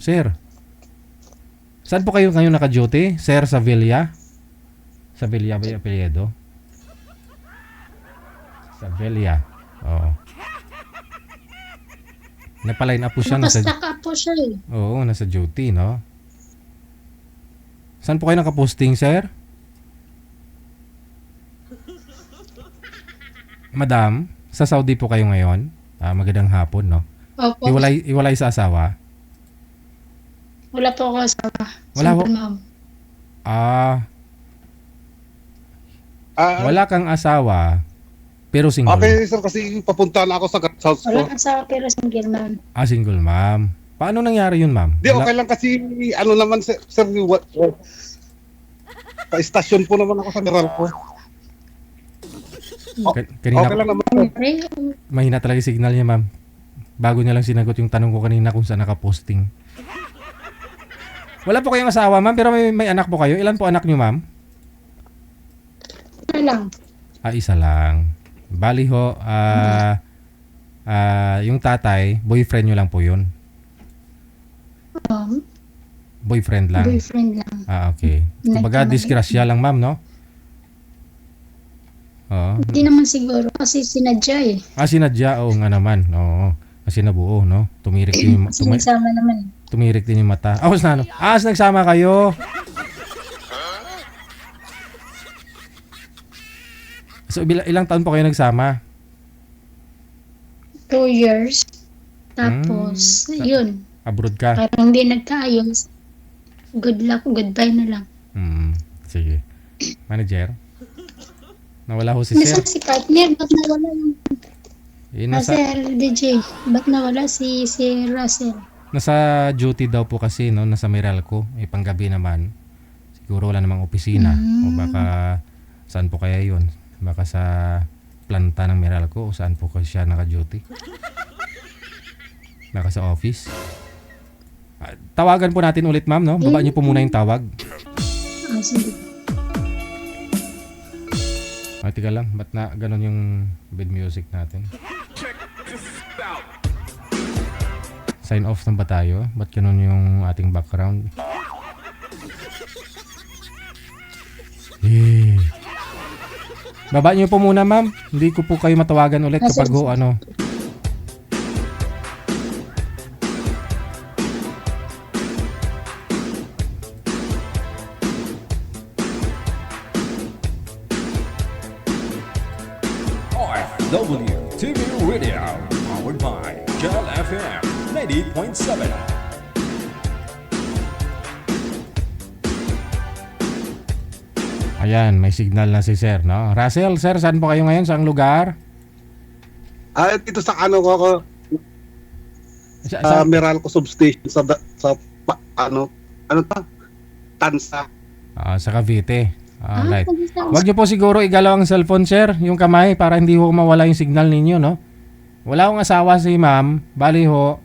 Sir. Saan po kayo ngayon naka-duty? Sir Sevilla? Sevilla ba yung apelyido? Sevilla. Oo. Napaline up po siya. Nakastack up po siya eh. Oo, nasa duty, no? Saan po kayo nakaposting, sir? Madam, sa Saudi po kayo ngayon? Magandang hapon, no? Opo. Iwalay sa asawa? Wala po ako asawa. Wala po? Single mom. Wala kang asawa, pero single. Okay, sir, kasi papunta na ako sa house ko. Wala asawa pero single mom. Single ma'am. Paano nangyari yun, ma'am? Di, okay lang kasi, ano naman, sir, pa-stasyon po naman ako sa Meralco. Kanina, Okay lang naman. Okay. mahina talaga yung signal niya, ma'am. Bago niya lang sinagot yung tanong ko kanina kung saan nakaposting. Wala po kayong asawa, ma'am, pero may anak po kayo. Ilan po anak niyo, ma'am? Ano lang. Isa lang. Bali ho, yung tatay, boyfriend nyo lang po yun. Boyfriend lang. Boyfriend lang. Okay. Kumbaga, disgrasya lang, ma'am, no? Oo. Hindi naman siguro kasi sinadya eh. Sinadya, oo nga naman. Oo. Kasi nabuo, no? Tumirik din yung, Sinasama naman. tumirik din yung mata. Ano? Nagsama kayo. So, ilang taon po kayo nagsama? 2 years. Tapos, yun. Abroad ka? Parang hindi nagkaayos. Good luck, goodbye na lang. Sige. Manager? Nawala ho si Nasaan Sir? si partner? Ba't nawala yung Nasa Russell DJ? Ba't nawala si Russell? duty daw po kasi, no? Nasa Meralco. Panggabi naman. Siguro wala namang opisina. O baka, saan po kaya yun? Baka sa planta ng Meralco o saan po kasi siya naka-duty? Naka sa office? Tawagan po natin ulit, ma'am, no? Baba niyo po muna yung tawag. Sige. Tika lang, ba't na ganun yung bed music natin? Sign off na ba tayo? Ba't ganun yung ating background? Baba niyo po muna, ma'am. Hindi ko po kayo matawagan ulit kapag ho, ano. WTV Radio, powered by Gel FM 90.7. Ayan, may signal na si Sir, no? Russell, Sir, saan po kayo ngayon? Saang lugar? Dito sa ano ko ako, Meralco substation sa Tansa. Sa Cavite. Right. Wag niyo po siguro igalaw ang cellphone, sir, yung kamay para hindi ho mawala yung signal ninyo, no? Wala akong asawa si ma'am. Bali ho,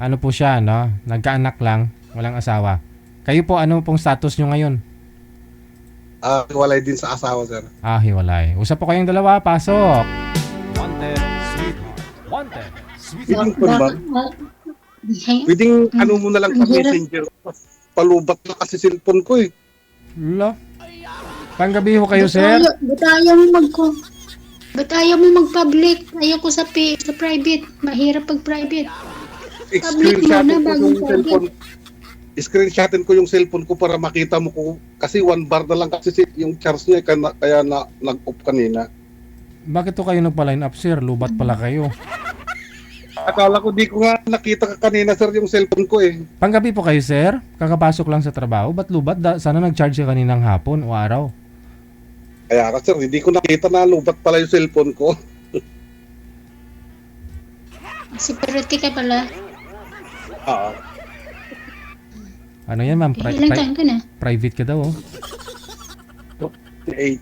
ano po siya, no? Nagkaanak lang, walang asawa. Kayo po, ano pong status nyo ngayon? Hiwalay din sa asawa, sir. Hiwalay. Usap po kayong dalawa, pasok. Wanted, sweetheart. Wanted, Pwedeng po ba? Pwedeng ano mo na lang sa messenger. Palubat na kasi cellphone ko eh. Lo. Panggabi ho kayo, sir? Ba't ayaw mo mag-public? Ayaw ko sa private. Mahirap pag private. Screenshotin ko yung cellphone. Screenshotin ko yung cellphone ko para makita mo ko. Kasi 1 bar na lang kasi yung charge niya kaya nag-off kanina. Bakit to kayo nagpa-line up, sir? Lubat pala kayo. Akala ko di ko nga nakita ka kanina, sir, yung cellphone ko eh. Panggabi po kayo, sir? Kakapasok lang sa trabaho? Ba't lubat? Sana nag-charge ka kaninang hapon o araw. Kaya ka, sir, hindi ko nakita na lubat pala yung cellphone ko. Security ka pala. Ano yan, ma'am? Ilang taon ka na? Private ka daw, oh. 8.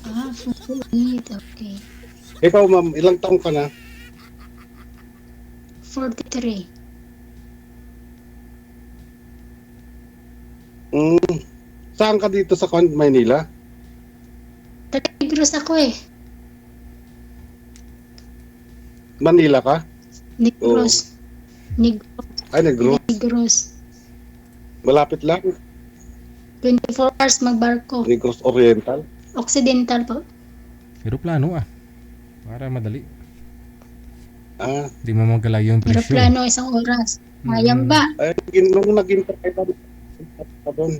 48. Okay. Ikaw, ma'am, ilang taong ka na? 43. Saan ka dito sa Maynila? Taga-Negros ako eh. Manila ka? Negros. Negros. Ay, Negros. Negros. Malapit lang. 24 hours magbarko. Negros Oriental. Occidental po. Aeroplano para madali. Ah, Hindi mo magkalayo yung presyo. Aeroplano isang oras. Mayang ba? ay, nung nag-interact ako doon,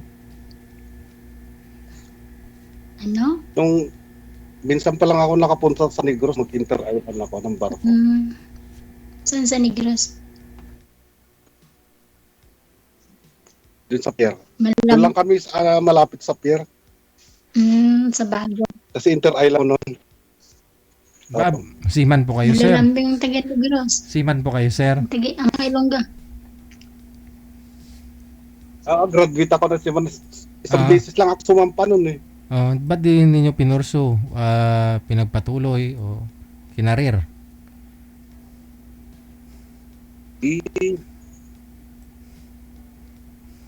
Ano? nung minsan pa lang ako nakapunta sa Negros, mag-interact ako ng barko. Saan sa Negros? Doon sa pier. Doon Malam. lang kami malapit sa pier. Sa Baguio. Kasi inter-island nun. Seaman po kayo, sir. Malalambing taga Negros. Seaman po kayo, sir. Taga ang Ilongga. Graduate ako na siya. Isang Ah. beses lang ako sumampa nun eh. Ba't di ninyo pinurso, pinagpatuloy o kinarir?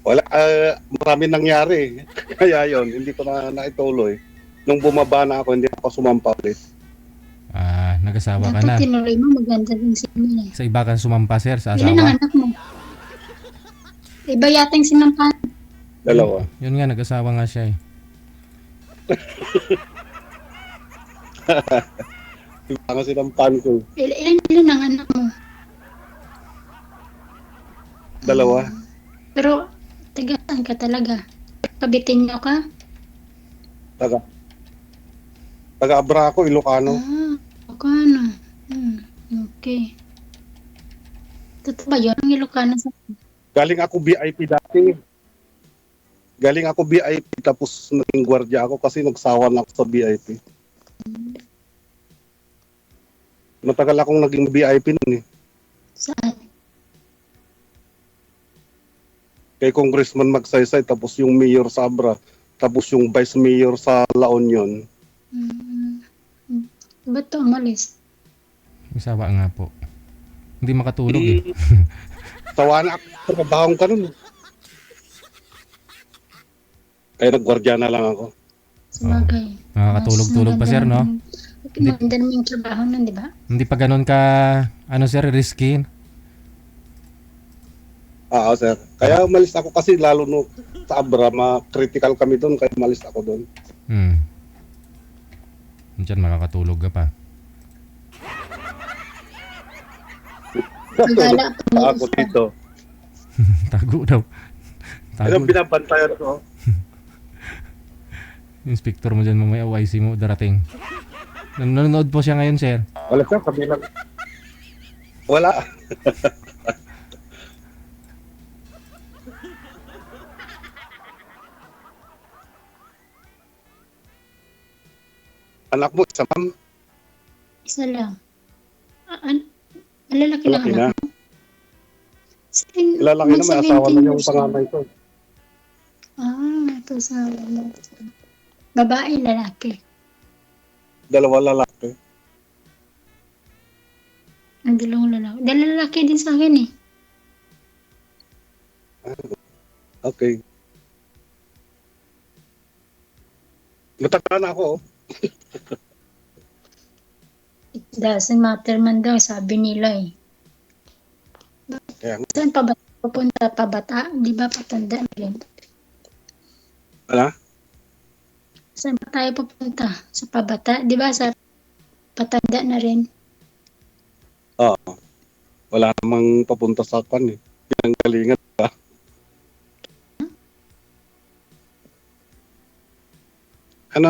Wala, marami nangyari. Kaya yon hindi ko na naituloy. Nung bumaba na ako, hindi ako sumampa ulit. Nag-asawa ka na. Dapat tinuloy mo, maganda din si Emily. Sa iba ka sumampa, sir, sa Ilan ang asawa. anak mo? Iba yata yung sinampahan. Dalawa. Yun nga, nag-asawa nga siya eh. Iba nga sinampan ko. Ilan ang anak mo? Dalawa. Pero, taga saan ka talaga? Pabitin nyo ka? Taga-Abra ako, Ilocano. Ilocano. Okay. Totoo ba yun? Ang Ilocano sa... Galing ako VIP dati. Galing ako VIP tapos naging gwardiya ako kasi nagsawa na ako sa VIP. Matagal akong naging VIP nun eh. Saan? Kay Congressman Magsaysay tapos yung mayor sa Abra tapos yung vice mayor sa La Union. Ba't to umalis? Asawa nga po. Hindi makatulog eh. Tawa na ako. Trabahong ka nun. Kaya nagwardya na lang ako. Sabagay. Makakatulog-tulog pa, sir, no? Maganda naman yung trabaho nun, di ba? Hindi pa ganun ka, sir, risky. Sir. Kaya umalis ako kasi lalo no sa Abra, critical kami doon kaya umalis ako doon. Diyan makakatulog ka pa. Gala pa Ako dito. Tago daw. Anong binabantayan ko? Inspector mo dyan mamaya, YC mo darating. Nanonood po siya ngayon, sir. Wala sir, kami lang. Wala. Anak mo, isa ma'am. Isa lang. Lalaki lang Lalaki na. anak mo? Lalaki na, may asawa na yung panganay ko. Ito sa babae, lalaki. Dalawa lalaki. Ang dalawang lalaki. Dalawa lalaki din sa akin eh. Okay. Matagal na ako. It doesn't matter man daw, sabi nila eh. Kaya, Saan pa ba pupunta? Pabata? Di ba patanda na rin? ano? Saan pa tayo pupunta? Sa pabata? Di ba sa patanda na rin? Oo. Wala namang papunta sa kan eh. Pinanggalingan ba? Ano?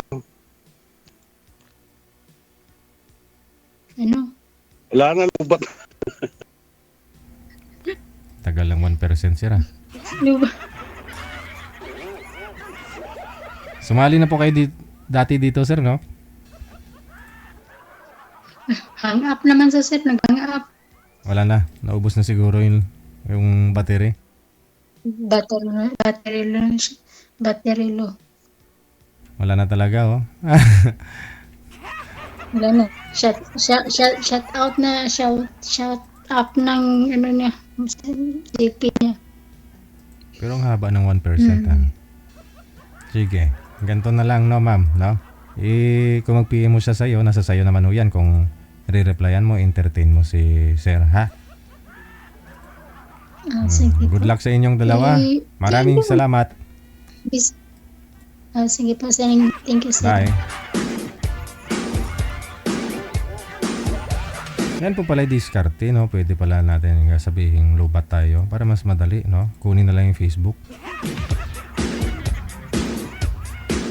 Ano? Wala na lubat. Tagal lang 1%, sir, ah. Di ba? Sumali na po kayo dati dito, sir, no? Hang up naman sa set. Nag-hang up. Wala na. Naubos na siguro yung battery. Battery low. Wala na talaga, oh. Wala na. Shout out na. Shout up ng ano niya. GP niya. Pero ang haba ng 1%, ah. Sige. Ganito na lang, no, ma'am, no? Kung mag-PM mo siya sa'yo, nasa sa'yo naman ho yan. Kung re-replyan mo, entertain mo si sir, ha? Sige Good po. luck sa inyong dalawa. Maraming salamat. Sige po, sir. Thank you, sir. Bye. Yan po pala yung diskarte, no? Pwede pala natin sabihin lubat tayo para mas madali, no? Kunin na lang yung Facebook.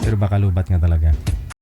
Pero baka lubat nga talaga.